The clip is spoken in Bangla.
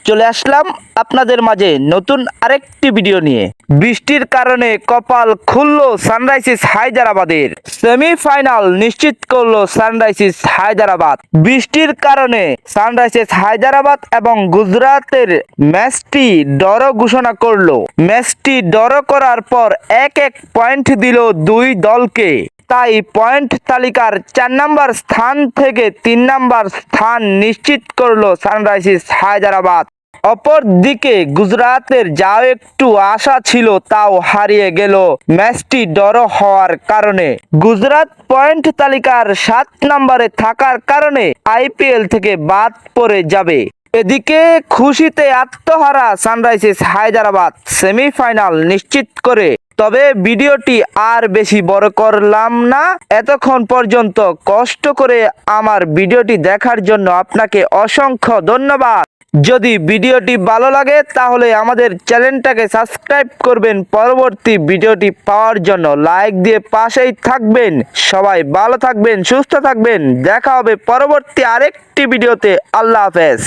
চলে আসলাম আপনাদের মাঝে নতুন আরেকটি ভিডিও নিয়ে। বৃষ্টির কারণে কপাল খুললো সানরাইজার্স হায়দ্রাবাদের। সেমিফাইনাল নিশ্চিত করলো সানরাইজার্স হায়দ্রাবাদ। বৃষ্টির কারণে সানরাইজার্স হায়দ্রাবাদ এবং গুজরাটের ম্যাচটি ড্র ঘোষণা করলো। ম্যাচটি ড্র করার পর এক পয়েন্ট দিল দুই দলকে। তাই পয়েন্ট তালিকার 4 নম্বর স্থান থেকে 3 নম্বর স্থান নিশ্চিত করলো সানরাইজার্স হায়দ্রাবাদ। অপরদিকে গুজরাটের যাও একটু আশা ছিল তাও হারিয়ে গেল ম্যাচটি ড্র হওয়ার কারণে। গুজরাট পয়েন্ট তালিকার 7 নম্বরে থাকার কারণে আইপিএল থেকে বাদ পড়ে যাবে। এদিকে খুশিতে আত্মহারা সানরাইজার্স হায়দ্রাবাদ সেমিফাইনাল নিশ্চিত করে। তবে ভিডিওটি আর বেশি বড় করলাম না। এতক্ষণ পর্যন্ত কষ্ট করে আমার ভিডিওটি দেখার জন্য আপনাকে অসংখ্য ধন্যবাদ। যদি ভিডিওটি ভালো লাগে তাহলে আমাদের চ্যানেলটাকে সাবস্ক্রাইব করবেন। পরবর্তী ভিডিওটি পাওয়ার জন্য লাইক দিয়ে পাশেই থাকবেন। সবাই ভালো থাকবেন, সুস্থ থাকবেন। দেখা হবে পরবর্তী আরেকটি ভিডিওতে। আল্লাহ হাফেজ।